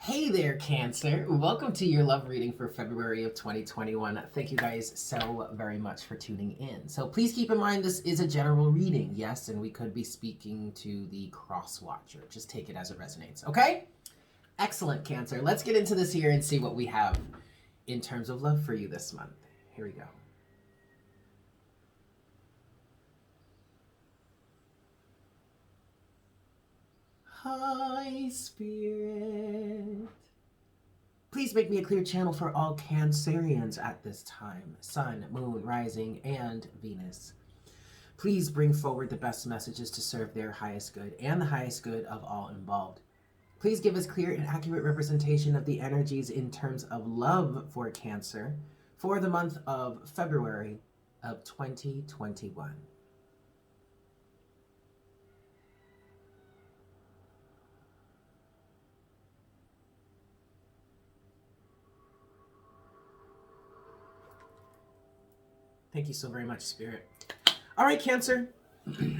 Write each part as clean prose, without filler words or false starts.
Hey there, Cancer. Welcome to your love reading for February of 2021. Thank you guys so very much for tuning in. So please keep in mind this is a general reading, yes, and we could be speaking to the cross watcher. Just take it as it resonates, okay? Excellent, Cancer. Let's get into this here and see what we have in terms of love for you this month. Here we go. Hi, Spirit. Please make me a clear channel for all Cancerians at this time. Sun, Moon, Rising, and Venus. Please bring forward the best messages to serve their highest good and the highest good of all involved. Please give us clear and accurate representation of the energies in terms of love for Cancer for the month of February of 2021. Thank you so very much, Spirit. All right, Cancer.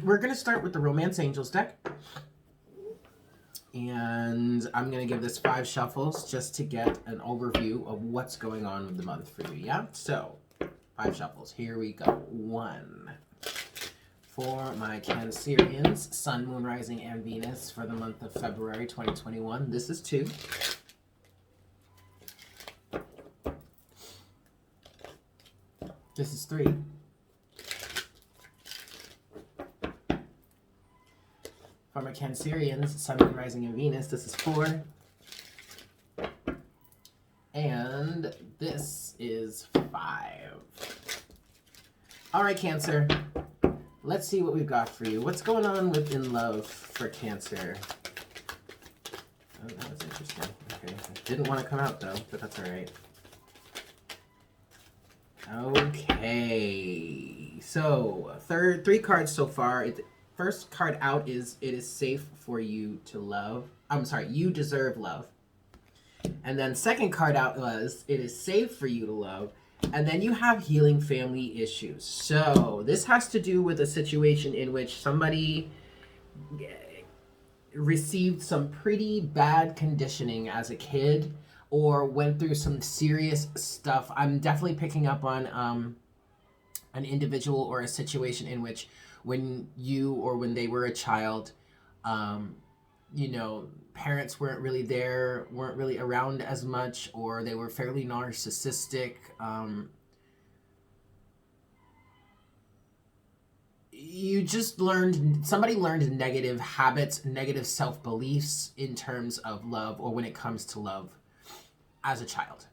We're going to start with the Romance Angels deck. And I'm going to give this 5 shuffles just to get an overview of what's going on with the month for you, yeah? So, 5 shuffles. Here we go. 1. For my Cancerians, Sun, Moon, Rising, and Venus for the month of February 2021. This is 2. This is 3. For my Cancerians, Sun, Moon, Rising, and Venus, this is 4. And this is 5. All right, Cancer. Let's see what we've got for you. What's going on within love for Cancer? Oh, that was interesting. Okay. Didn't want to come out, though, but that's all right. Okay, so 3 cards so far. First card out is it is safe for you to love. I'm sorry, you deserve love. And then second card out was it is safe for you to love. And then you have healing family issues. So this has to do with a situation in which somebody received some pretty bad conditioning as a kid, or went through some serious stuff. I'm definitely picking up on an individual or a situation in which when you or when they were a child, parents weren't really there, weren't really around as much, or they were fairly narcissistic. You just somebody learned negative habits, negative self-beliefs in terms of love, or when it comes to love as a child,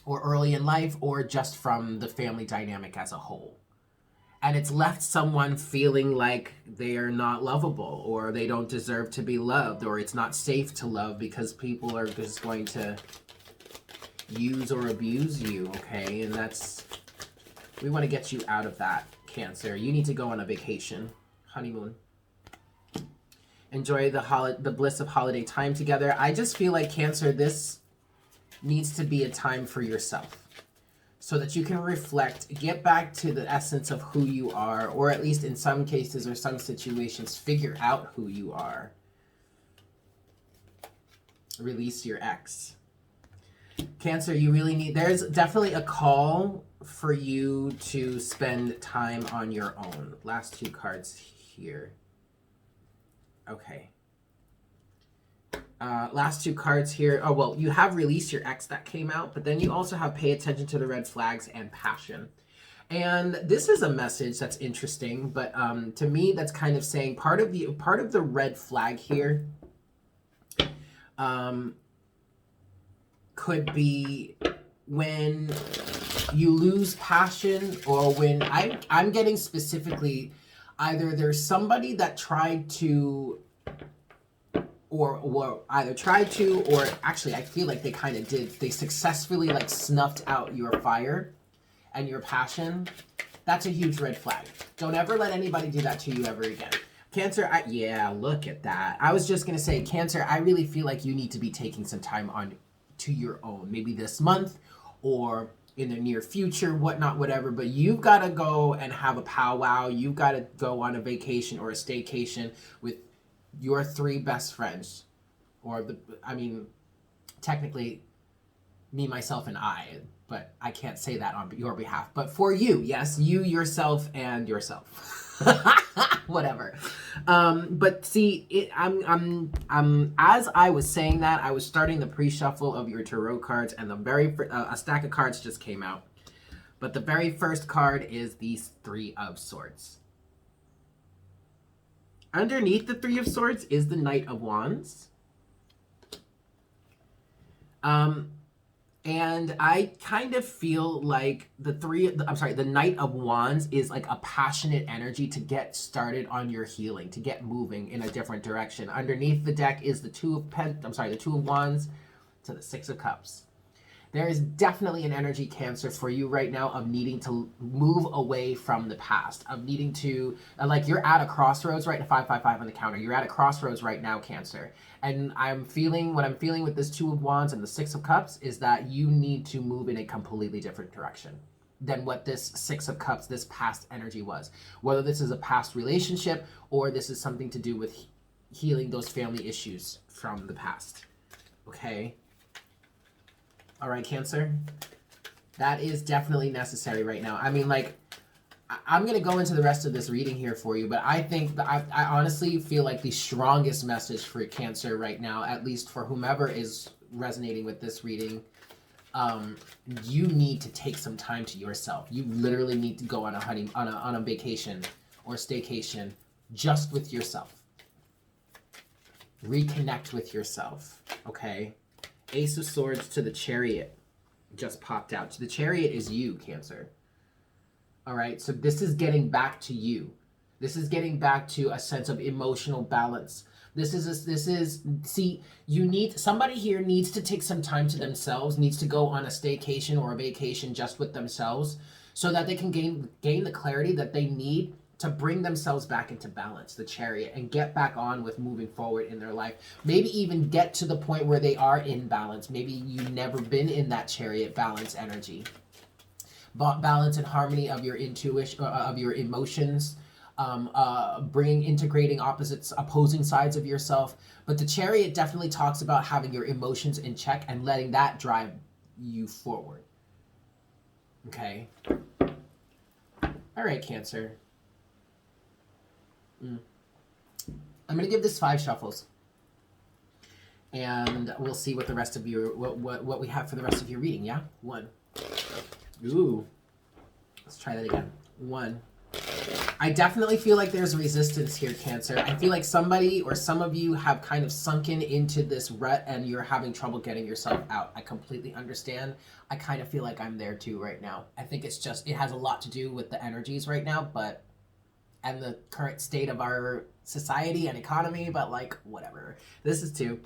or early in life, or just from the family dynamic as a whole. And it's left someone feeling like they're not lovable, or they don't deserve to be loved, or it's not safe to love because people are just going to use or abuse you, okay? And we want to get you out of that, Cancer. You need to go on a vacation, honeymoon. Enjoy the bliss of holiday time together. I just feel like, Cancer, this needs to be a time for yourself so that you can reflect, get back to the essence of who you are, or at least in some cases or some situations, figure out who you are. Release your ex. Cancer, you really there's definitely a call for you to spend time on your own. Last 2 cards here. Okay. Last 2 cards here. Oh, well, you have Release Your Ex that came out, but then you also have Pay Attention to the Red Flags and Passion. And this is a message that's interesting, but to me, that's kind of saying part of the red flag here could be when you lose passion, or when I'm getting specifically either there's somebody that tried to, or either tried to, or actually I feel like they kind of did. They successfully snuffed out your fire and your passion. That's a huge red flag. Don't ever let anybody do that to you ever again. Cancer, yeah, look at that. I was just going to say, Cancer, I really feel like you need to be taking some time to your own. Maybe this month or in the near future, whatnot, whatever. But you've got to go and have a powwow. You've got to go on a vacation or a staycation with your 3 best friends, or technically me, myself, and I, but I can't say that on your behalf. But for you, yes, you, yourself, and yourself. Whatever. But see, as I was saying that, I was starting the pre-shuffle of your tarot cards, and a stack of cards just came out. But the very first card is the Three of Swords. Underneath the Three of Swords is the Knight of Wands. And I kind of feel like the Knight of Wands is like a passionate energy to get started on your healing, to get moving in a different direction. Underneath the deck is the Two of Wands to the Six of Cups. There is definitely an energy, Cancer, for you right now of needing to move away from the past, of needing to, like, you're at a crossroads right now, 555 on the counter. You're at a crossroads right now, Cancer. And what I'm feeling with this Two of Wands and the Six of Cups is that you need to move in a completely different direction than what this Six of Cups, this past energy was. Whether this is a past relationship or this is something to do with healing those family issues from the past. Okay? All right, Cancer. That is definitely necessary right now. I mean, like, I'm going to go into the rest of this reading here for you, but I think that I honestly feel like the strongest message for Cancer right now, at least for whomever is resonating with this reading, you need to take some time to yourself. You literally need to go on a vacation or staycation just with yourself. Reconnect with yourself, okay? Ace of Swords to the Chariot just popped out. The Chariot is you, Cancer. All right, so this is getting back to you. This is getting back to a sense of emotional balance. Somebody here needs to take some time to themselves, needs to go on a staycation or a vacation just with themselves so that they can gain the clarity that they need to bring themselves back into balance, the Chariot, and get back on with moving forward in their life. Maybe even get to the point where they are in balance. Maybe you've never been in that Chariot balance energy. Balance and harmony of your intuition, of your emotions, integrating opposing sides of yourself. But the Chariot definitely talks about having your emotions in check and letting that drive you forward. Okay? All right, Cancer. I'm going to give this 5 shuffles. And we'll see what the rest of your what we have for the rest of your reading, yeah? 1. Ooh. Let's try that again. 1. I definitely feel like there's resistance here, Cancer. I feel like somebody or some of you have kind of sunken into this rut and you're having trouble getting yourself out. I completely understand. I kind of feel like I'm there too right now. I think it has a lot to do with the energies right now, and the current state of our society and economy, but like, whatever. This is 2.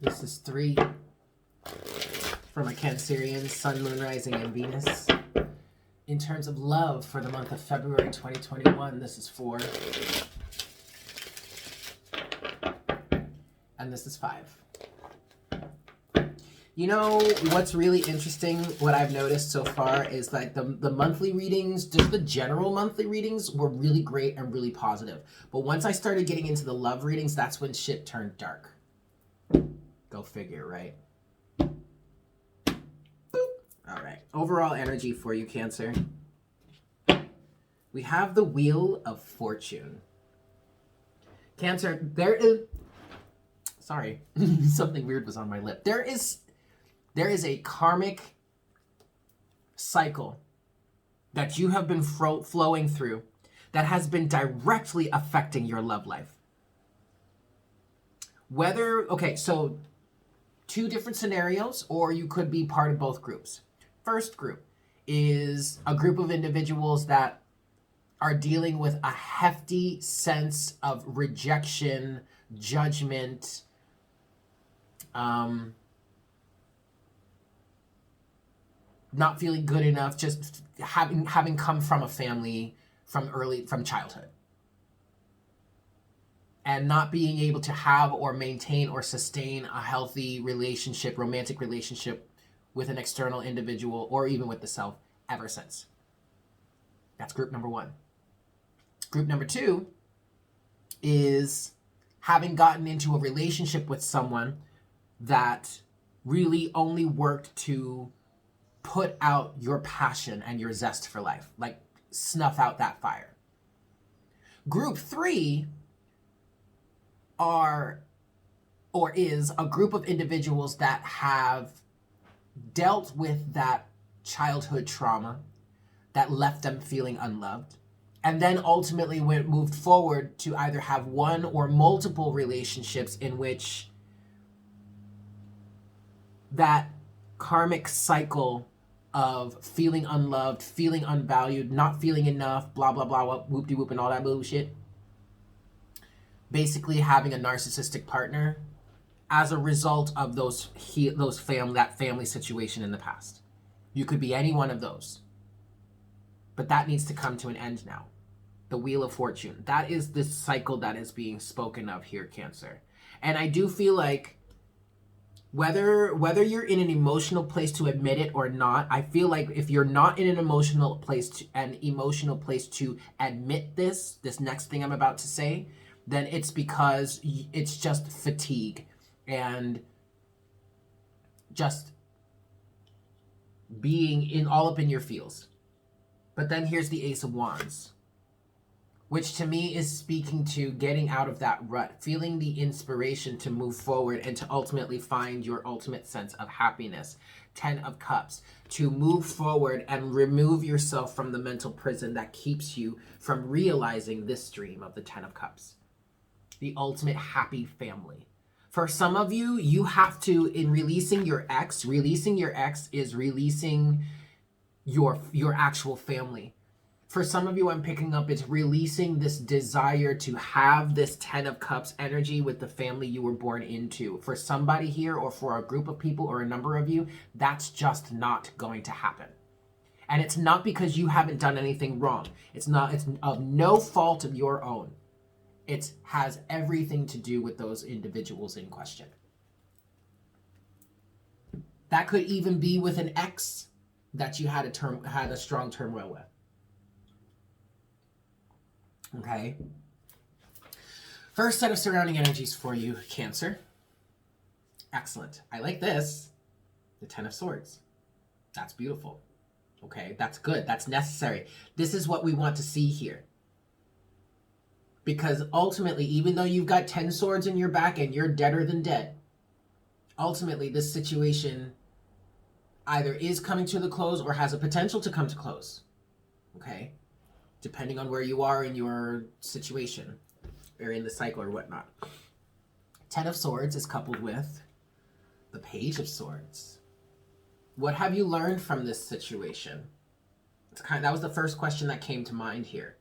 This is 3. For my Cancerians, Sun, Moon, Rising, and Venus. In terms of love for the month of February 2021, this is 4. And this is 5. You know, what's really interesting, what I've noticed so far is like the monthly readings, just the general monthly readings were really great and really positive. But once I started getting into the love readings, that's when shit turned dark. Go figure, right? Boop. All right. Overall energy for you, Cancer. We have the Wheel of Fortune. Cancer, there is... Sorry. Something weird was on my lip. There is a karmic cycle that you have been flowing through that has been directly affecting your love life. So 2 different scenarios, or you could be part of both groups. First group is a group of individuals that are dealing with a hefty sense of rejection, judgment, not feeling good enough, just having come from a family from childhood, and not being able to have or maintain or sustain a healthy relationship, romantic relationship with an external individual or even with the self ever since. That's group number 1. Group number 2 is having gotten into a relationship with someone that really only worked to put out your passion and your zest for life, like snuff out that fire. Group 3 is a group of individuals that have dealt with that childhood trauma that left them feeling unloved, and then ultimately moved forward to either have one or multiple relationships in which that karmic cycle of feeling unloved, feeling unvalued, not feeling enough, blah, blah, blah, whoop-de-whoop, and all that bullshit. Basically having a narcissistic partner as a result of that family situation in the past. You could be any one of those. But that needs to come to an end now. The Wheel of Fortune. That is the cycle that is being spoken of here, Cancer. And I do feel like whether you're in an emotional place to admit it or not, I feel like if you're not in an emotional place to admit this next thing I'm about to say, then it's because it's just fatigue and just being all up in your feels. But then here's the Ace of Wands, which to me is speaking to getting out of that rut, feeling the inspiration to move forward and to ultimately find your ultimate sense of happiness. 10 of Cups, to move forward and remove yourself from the mental prison that keeps you from realizing this dream of the 10 of Cups. The ultimate happy family. For some of you, you have to, in releasing your ex is releasing your actual family. For some of you, I'm picking up, it's releasing this desire to have this 10 of Cups energy with the family you were born into. For somebody here, or for a group of people, or a number of you, that's just not going to happen. And it's not because you haven't done anything wrong. It's of no fault of your own. It has everything to do with those individuals in question. That could even be with an ex that you had a strong turmoil with. Okay. First set of surrounding energies for you, Cancer. Excellent. I like this. The 10 of Swords. That's beautiful. Okay, that's good. That's necessary. This is what we want to see here. Because ultimately, even though you've got 10 swords in your back and you're deader than dead, ultimately this situation either is coming to the close or has a potential to come to close. Okay? Depending on where you are in your situation or in the cycle or whatnot. 10 of Swords is coupled with the Page of Swords. What have you learned from this situation? That was the first question that came to mind here.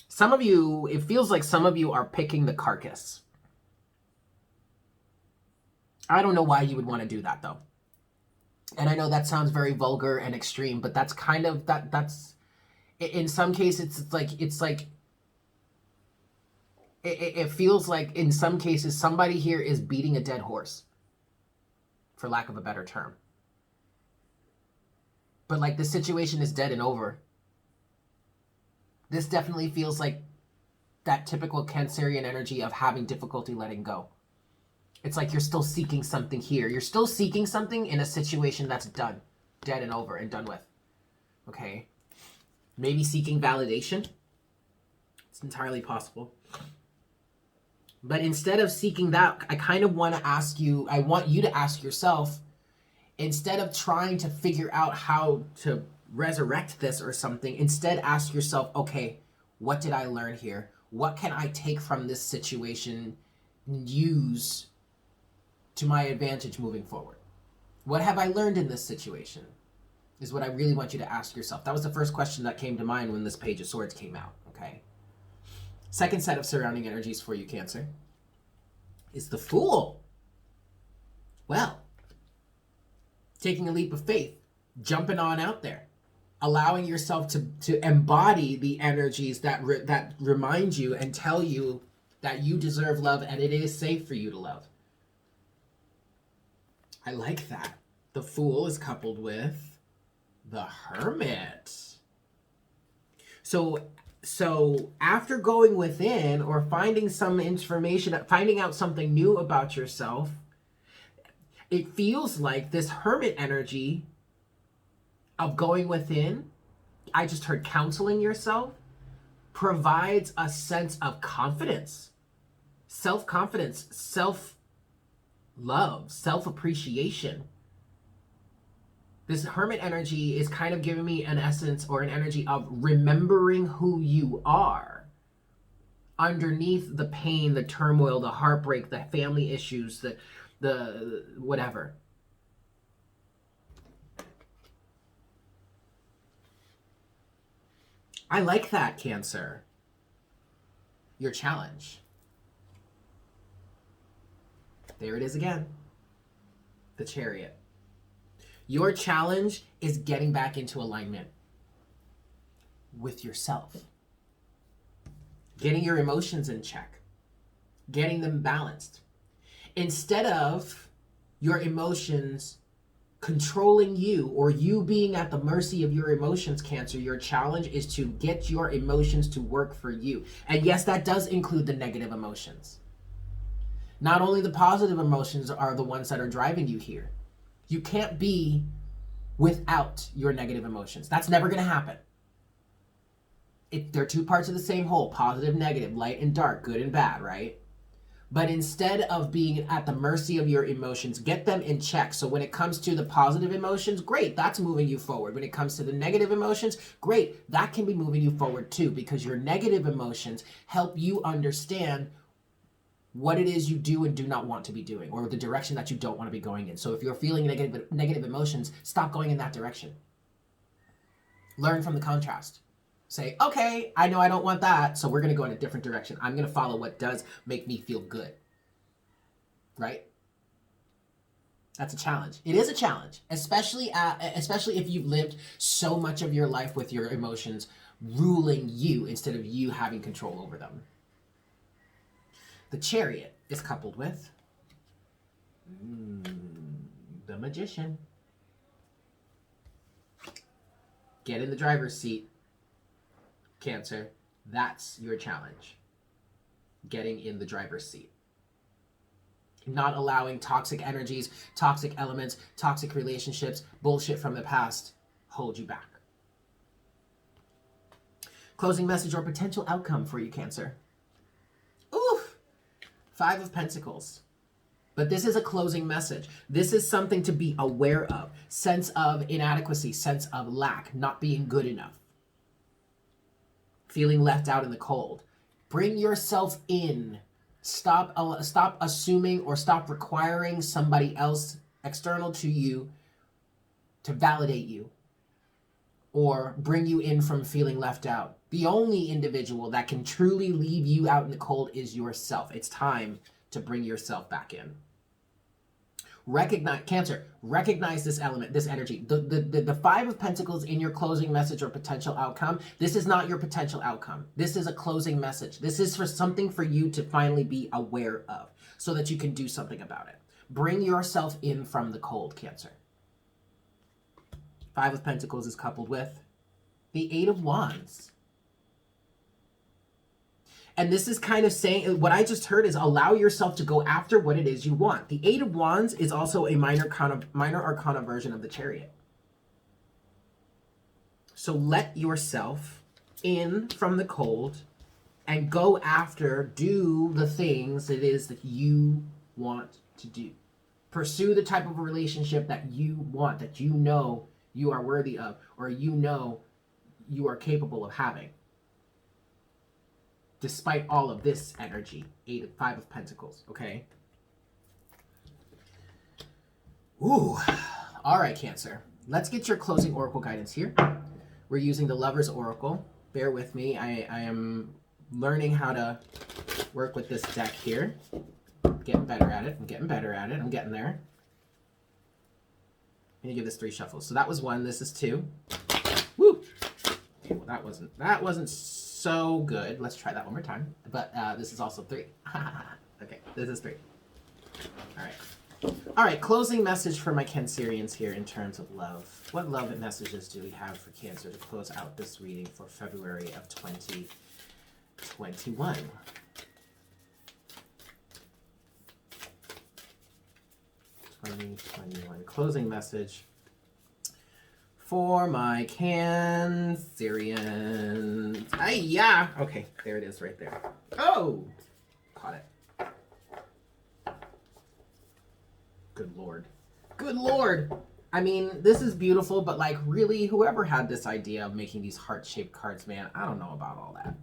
Some of you, it feels like some of you are picking the carcass. I don't know why you would want to do that though. And I know that sounds very vulgar and extreme, but that's kind of, that's, in some cases, it feels like in some cases, somebody here is beating a dead horse, for lack of a better term. But like the situation is dead and over. This definitely feels like that typical Cancerian energy of having difficulty letting go. It's like you're still seeking something here. You're still seeking something in a situation that's done, dead and over and done with. Okay? Maybe seeking validation. It's entirely possible. But instead of seeking that, I kind of want to ask you, I want you to ask yourself, instead of trying to figure out how to resurrect this or something, instead ask yourself, okay, what did I learn here? What can I take from this situation and use to my advantage moving forward? What have I learned in this situation? Is what I really want you to ask yourself. That was the first question that came to mind when this Page of Swords came out, okay? Second set of surrounding energies for you, Cancer, is the Fool. Well, taking a leap of faith, jumping on out there, allowing yourself to embody the energies that remind you and tell you that you deserve love and it is safe for you to love. I like that. The Fool is coupled with the Hermit. So after going within or finding some information, finding out something new about yourself, it feels like this Hermit energy of going within, I just heard counseling yourself, provides a sense of confidence, self-confidence, self-love, self-appreciation. This Hermit energy is kind of giving me an essence or an energy of remembering who you are underneath the pain, the turmoil, the heartbreak, the family issues, the whatever. I like that, Cancer. Your challenge. There it is again. The Chariot. Your challenge is getting back into alignment with yourself. Getting your emotions in check. Getting them balanced. Instead of your emotions controlling you or you being at the mercy of your emotions, Cancer, your challenge is to get your emotions to work for you. And yes, that does include the negative emotions. Not only the positive emotions are the ones that are driving you here. You can't be without your negative emotions. That's never going to happen. They're two parts of the same whole, positive, negative, light and dark, good and bad, right? But instead of being at the mercy of your emotions, get them in check. So when it comes to the positive emotions, great, that's moving you forward. When it comes to the negative emotions, great, that can be moving you forward too, because your negative emotions help you understand what it is you do and do not want to be doing, or the direction that you don't want to be going in. So if you're feeling negative emotions, stop going in that direction. Learn from the contrast. Say, okay, I know I don't want that, so we're going to go in a different direction. I'm going to follow what does make me feel good. Right? That's a challenge. It is a challenge, especially if you've lived so much of your life with your emotions ruling you instead of you having control over them. The Chariot is coupled with the Magician. Get in the driver's seat, Cancer. That's your challenge. Getting in the driver's seat. Not allowing toxic energies, toxic elements, toxic relationships, bullshit from the past hold you back. Closing message or potential outcome for you, Cancer. Oof! 5 of Pentacles. But this is a closing message. This is something to be aware of. Sense of inadequacy, sense of lack, not being good enough. Feeling left out in the cold. Bring yourself in. Stop assuming or stop requiring somebody else external to you to validate you or bring you in from feeling left out. The only individual that can truly leave you out in the cold is yourself. It's time to bring yourself back in. Recognize, Cancer, recognize this element, this energy. The 5 of Pentacles in your closing message or potential outcome, this is not your potential outcome. This is a closing message. This is for something for you to finally be aware of so that you can do something about it. Bring yourself in from the cold, Cancer. 5 of Pentacles is coupled with the 8 of Wands. And this is kind of saying, what I just heard is allow yourself to go after what it is you want. The 8 of Wands is also a minor arcana version of the Chariot. So let yourself in from the cold and go after, do the things it is that you want to do. Pursue the type of relationship that you want, that you know you are worthy of, or you know you are capable of having. Despite all of this energy, 5 of Pentacles, okay? Ooh. All right, Cancer. Let's get your closing oracle guidance here. We're using the Lover's Oracle. Bear with me. I am learning how to work with this deck here. Getting better at it. I'm getting better at it. I'm getting there. I'm going to give this 3 shuffles. So that was 1. This is 2. Woo! Okay, well, that wasn't so good. Let's try that one more time. But this is also 3. Okay, this is 3. All right. All right, closing message for my Cancerians here in terms of love. What love messages do we have for Cancer to close out this reading for February of 2021? Closing message for my Cancerians. Yeah. Okay, there it is right there. Oh, caught it. Good Lord. Good Lord. I mean, this is beautiful, but like really, whoever had this idea of making these heart-shaped cards, man, I don't know about all that.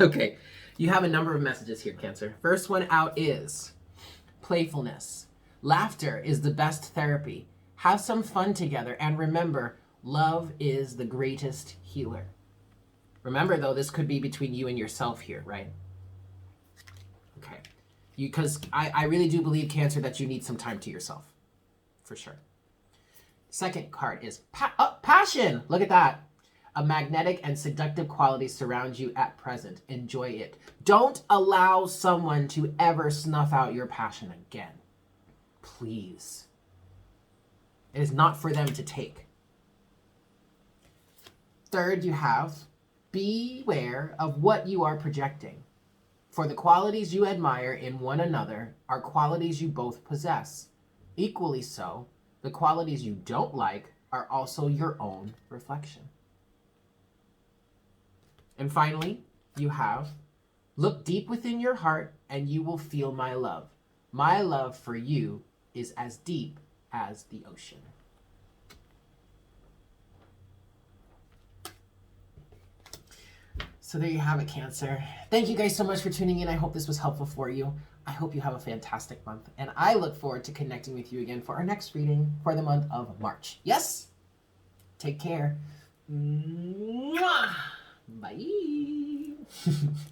Okay, you have a number of messages here, Cancer. First one out is playfulness. Laughter is the best therapy. Have some fun together, and remember, love is the greatest healer. Remember, though, this could be between you and yourself here, right? Okay. Because I really do believe, Cancer, that you need some time to yourself. For sure. Second card is passion. Look at that. A magnetic and seductive quality surrounds you at present. Enjoy it. Don't allow someone to ever snuff out your passion again. Please. It is not for them to take. Third, you have beware of what you are projecting. For the qualities you admire in one another are qualities you both possess. Equally so, the qualities you don't like are also your own reflection. And finally, you have, look deep within your heart and you will feel my love. My love for you is as deep as the ocean. So there you have it, Cancer. Thank you guys so much for tuning in. I hope this was helpful for you. I hope you have a fantastic month. And I look forward to connecting with you again for our next reading for the month of March. Yes? Take care. Mwah! Bye.